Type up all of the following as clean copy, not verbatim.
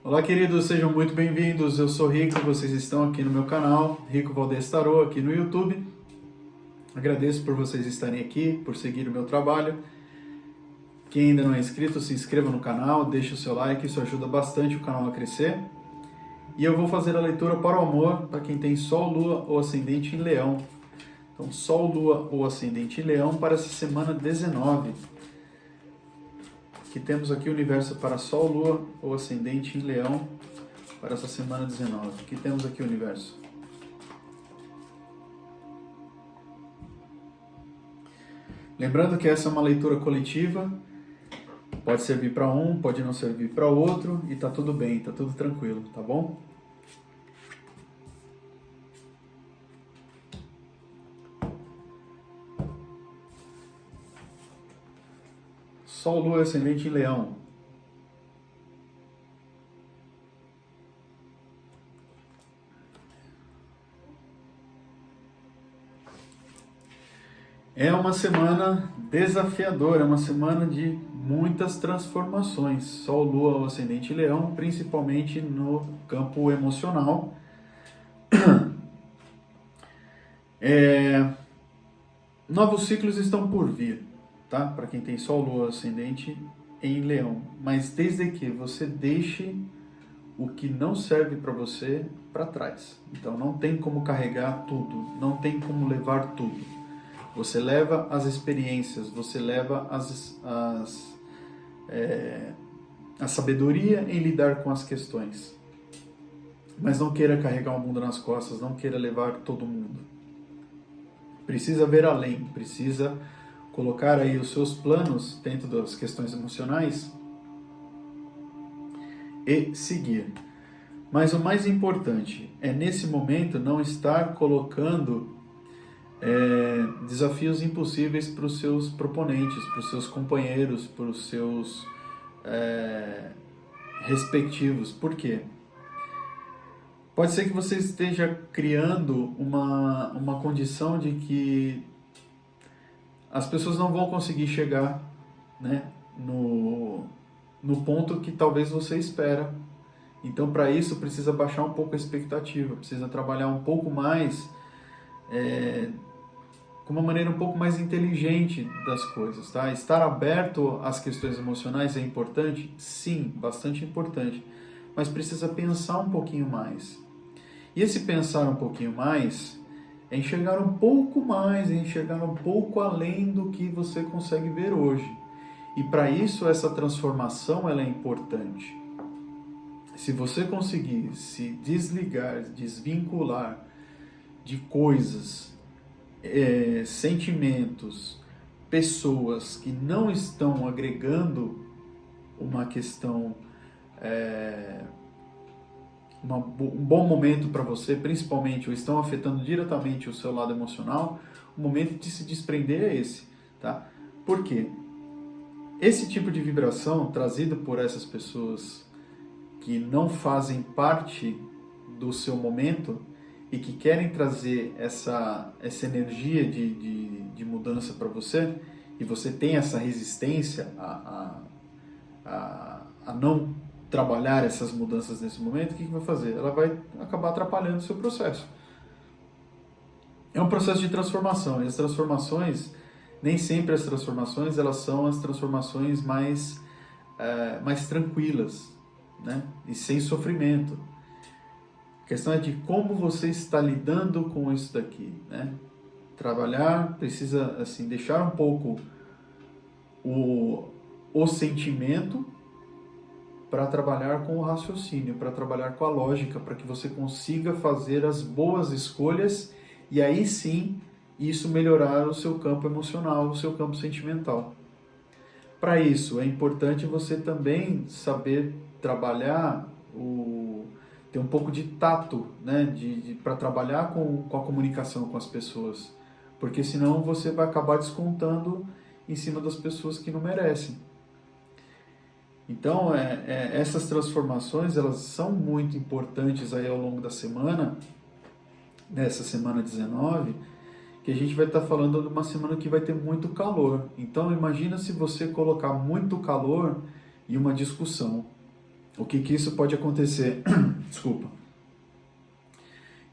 Olá, queridos, sejam muito bem-vindos. Eu sou Rico, vocês estão aqui no meu canal, Rico Valdez Tarô, aqui no YouTube. Agradeço por vocês estarem aqui, por seguir o meu trabalho. Quem ainda não é inscrito, se inscreva no canal, deixe o seu like, isso ajuda bastante o canal a crescer. E eu vou fazer a leitura para o amor, para quem tem Sol, Lua ou Ascendente em Leão. Então, Sol, Lua ou Ascendente em Leão para essa semana 19. Que temos aqui o universo para Sol, Lua ou Ascendente em Leão para essa semana 19. Que temos aqui o universo. Lembrando que essa é uma leitura coletiva, pode servir para um, pode não servir para outro, e tá tudo bem, tá tudo tranquilo, tá bom? Sol, Lua, Ascendente em Leão. É uma semana desafiadora, é uma semana de muitas transformações. Sol, Lua ou Ascendente em Leão, principalmente no campo emocional. Novos ciclos estão por vir, tá? Para quem tem Sol, Lua, Ascendente em Leão. Mas desde que você deixe o que não serve para você para trás. Então não tem como carregar tudo, não tem como levar tudo. Você leva as experiências, você leva a sabedoria em lidar com as questões. Mas não queira carregar o mundo nas costas, não queira levar todo mundo. Precisa ver além, precisa colocar aí os seus planos dentro das questões emocionais e seguir. Mas o mais importante é, nesse momento, não estar colocando desafios impossíveis para os seus proponentes, para os seus companheiros, para os seus respectivos. Por quê? Pode ser que você esteja criando uma condição de que as pessoas não vão conseguir chegar, né, no ponto que talvez você espera. Então, para isso, precisa baixar um pouco a expectativa, precisa trabalhar um pouco mais, com uma maneira um pouco mais inteligente das coisas, tá? Estar aberto às questões emocionais é importante? Sim, bastante importante, mas precisa pensar um pouquinho mais. E esse pensar um pouquinho mais é enxergar um pouco mais, é enxergar um pouco além do que você consegue ver hoje. E para isso, essa transformação ela é importante. Se você conseguir se desligar, desvincular de coisas, sentimentos, pessoas que não estão agregando uma questão, um bom momento para você, principalmente, ou estão afetando diretamente o seu lado emocional, o momento de se desprender é esse, tá? Por quê? Esse tipo de vibração trazida por essas pessoas que não fazem parte do seu momento e que querem trazer essa energia de mudança para você, e você tem essa resistência a não trabalhar essas mudanças nesse momento, o que vai fazer? Ela vai acabar atrapalhando o seu processo. É um processo de transformação, e as transformações, nem sempre as transformações, elas são as transformações mais tranquilas, né? E sem sofrimento. A questão é de como você está lidando com isso daqui, né? Trabalhar, precisa assim, deixar um pouco o sentimento para trabalhar com o raciocínio, para trabalhar com a lógica, para que você consiga fazer as boas escolhas e aí sim isso melhorar o seu campo emocional, o seu campo sentimental. Para isso é importante você também saber trabalhar, ter um pouco de tato, né, para trabalhar com a comunicação com as pessoas, porque senão você vai acabar descontando em cima das pessoas que não merecem. Então, essas transformações, elas são muito importantes aí ao longo da semana, nessa semana 19, que a gente vai estar falando de uma semana que vai ter muito calor. Então, imagina se você colocar muito calor em uma discussão. O que que isso pode acontecer? Desculpa.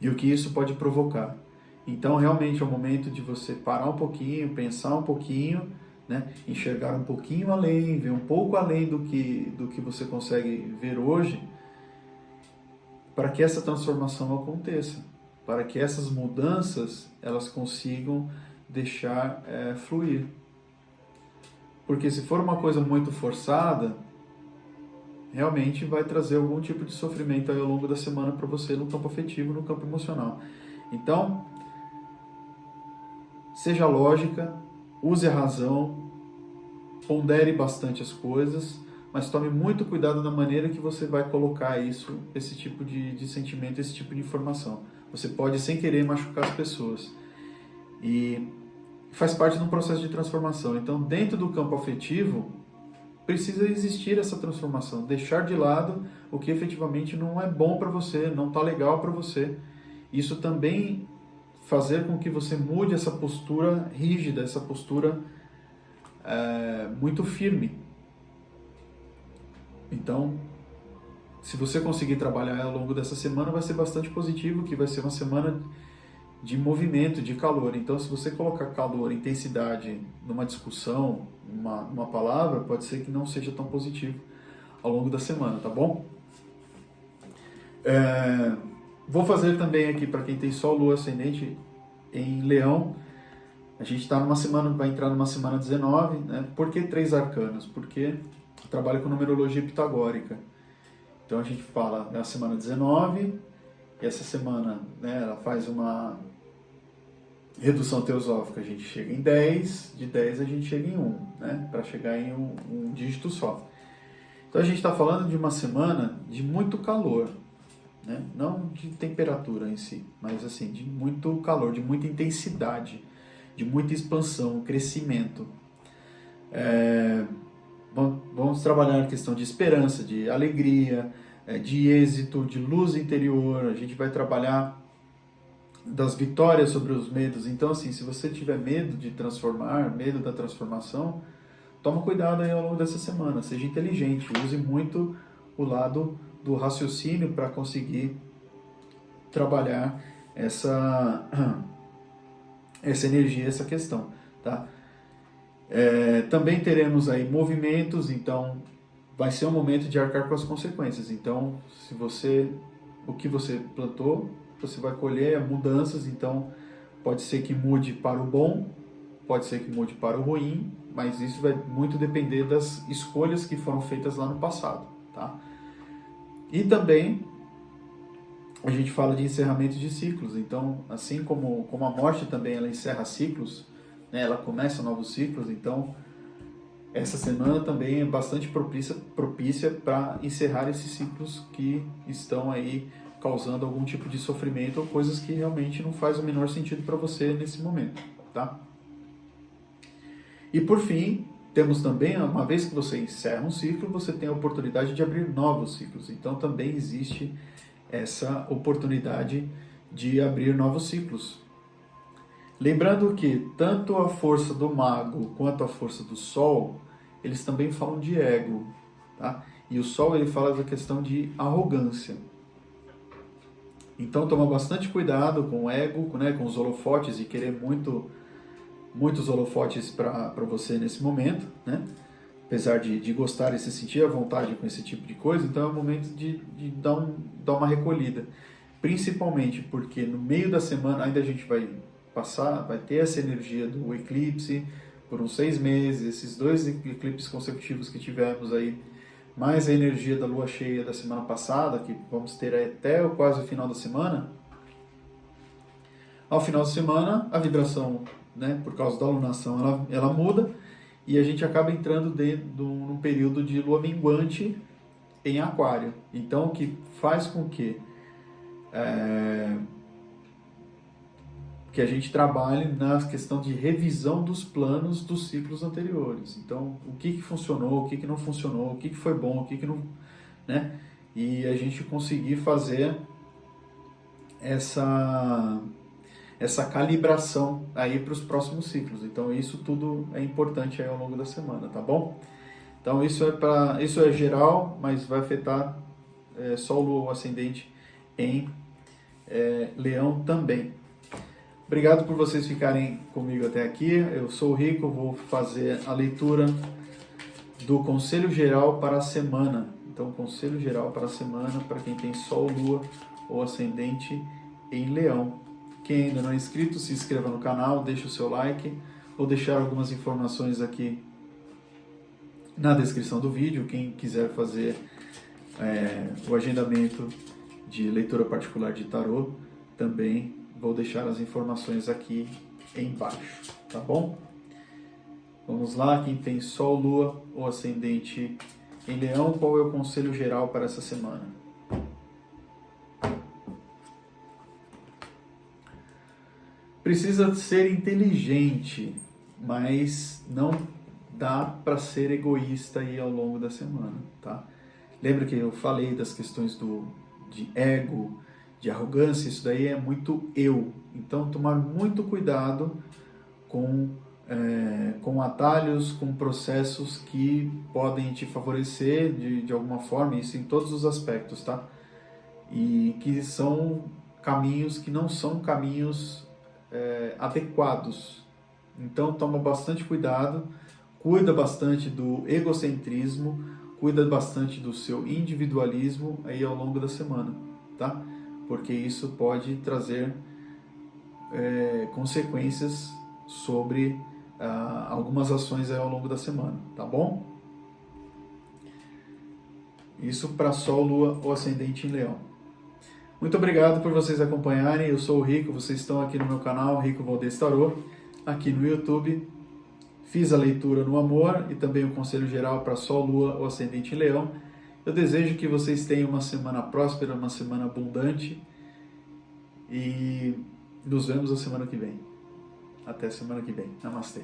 E o que isso pode provocar. Então, realmente é o momento de você parar um pouquinho, pensar um pouquinho, né? Enxergar um pouquinho além, ver um pouco além do que você consegue ver hoje, para que essa transformação aconteça, para que essas mudanças elas consigam deixar fluir. Porque se for uma coisa muito forçada, realmente vai trazer algum tipo de sofrimento aí ao longo da semana para você no campo afetivo, no campo emocional. Então, seja lógica, use a razão, pondere bastante as coisas, mas tome muito cuidado na maneira que você vai colocar isso, esse tipo de sentimento, esse tipo de informação. Você pode, sem querer, machucar as pessoas. E faz parte de um processo de transformação. Então, dentro do campo afetivo, precisa existir essa transformação. Deixar de lado o que efetivamente não é bom para você, não está legal para você. Isso também fazer com que você mude essa postura rígida, essa postura muito firme. Então, se você conseguir trabalhar ao longo dessa semana, vai ser bastante positivo, que vai ser uma semana de movimento, de calor. Então, se você colocar calor, intensidade numa discussão, numa palavra, pode ser que não seja tão positivo ao longo da semana, tá bom? Vou fazer também aqui para quem tem Sol, Lua, Ascendente em Leão. A gente está numa semana, vai entrar numa semana 19, né? Por que 3 arcanos? Porque eu trabalho com numerologia pitagórica. Então a gente fala na semana 19, e essa semana, né, ela faz uma redução teosófica, a gente chega em 10, de 10 a gente chega em 1, né, para chegar em um dígito só. Então a gente está falando de uma semana de muito calor, né, não de temperatura em si, mas assim, de muito calor, de muita intensidade, de muita expansão, crescimento. Vamos trabalhar a questão de esperança, de alegria, de êxito, de luz interior. A gente vai trabalhar das vitórias sobre os medos. Então, assim, se você tiver medo de transformar, medo da transformação, toma cuidado aí ao longo dessa semana. Seja inteligente, use muito o lado do raciocínio para conseguir trabalhar essa energia, essa questão, tá? Também teremos aí movimentos, então vai ser um momento de arcar com as consequências. Então, o que você plantou, você vai colher mudanças. Então, pode ser que mude para o bom, pode ser que mude para o ruim, mas isso vai muito depender das escolhas que foram feitas lá no passado, tá? E também a gente fala de encerramento de ciclos. Então, assim como a morte também ela encerra ciclos, né, ela começa novos ciclos. Então, essa semana também é bastante propícia para encerrar esses ciclos que estão aí causando algum tipo de sofrimento ou coisas que realmente não faz o menor sentido para você nesse momento, tá? E por fim, temos também, uma vez que você encerra um ciclo, você tem a oportunidade de abrir novos ciclos. Então também existe essa oportunidade de abrir novos ciclos. Lembrando que tanto a força do mago quanto a força do sol, eles também falam de ego, tá? E o sol ele fala da questão de arrogância. Então toma bastante cuidado com o ego, né, com os holofotes, e querer muitos holofotes para você nesse momento, né? Apesar de gostar e se sentir à vontade com esse tipo de coisa, então é o momento de dar uma recolhida. Principalmente porque no meio da semana ainda a gente vai ter essa energia do eclipse por uns 6 meses, esses 2 eclipses consecutivos que tivemos aí, mais a energia da lua cheia da semana passada, que vamos ter até quase o final da semana. Ao final da semana, a vibração, né, por causa da alunação, ela muda, e a gente acaba entrando num período de lua minguante em aquário. Então, o que faz com que a gente trabalhe na questão de revisão dos planos dos ciclos anteriores. Então, o que funcionou, o que não funcionou, o que foi bom, o que não, né? E a gente conseguir fazer essa calibração aí para os próximos ciclos. Então, isso tudo é importante aí ao longo da semana, tá bom? Então, isso é geral, mas vai afetar Sol, Lua ou Ascendente em Leão também. Obrigado por vocês ficarem comigo até aqui. Eu sou o Rico, vou fazer a leitura do Conselho Geral para a semana. Então, Conselho Geral para a semana para quem tem Sol, Lua ou Ascendente em Leão. Quem ainda não é inscrito, se inscreva no canal, deixe o seu like. Vou deixar algumas informações aqui na descrição do vídeo. Quem quiser fazer o agendamento de leitura particular de tarô, também vou deixar as informações aqui embaixo, tá bom? Vamos lá, quem tem Sol, Lua ou Ascendente em Leão, qual é o conselho geral para essa semana? Precisa ser inteligente, mas não dá para ser egoísta aí ao longo da semana, tá? Lembra que eu falei das questões de ego, de arrogância? Isso daí é muito eu. Então, tomar muito cuidado com atalhos, com processos que podem te favorecer de alguma forma, isso em todos os aspectos, tá? E que são caminhos que não são caminhos adequados. Então, toma bastante cuidado, cuida bastante do egocentrismo, cuida bastante do seu individualismo aí ao longo da semana, tá? Porque isso pode trazer consequências sobre algumas ações aí ao longo da semana, tá bom? Isso para Sol, Lua ou Ascendente em Leão. Muito obrigado por vocês acompanharem. Eu sou o Rico, vocês estão aqui no meu canal, Rico Valdez Tarô, aqui no YouTube. Fiz a leitura no amor e também o conselho geral para Sol, Lua ou Ascendente em Leão. Eu desejo que vocês tenham uma semana próspera, uma semana abundante e nos vemos a semana que vem. Até semana que vem. Namastê.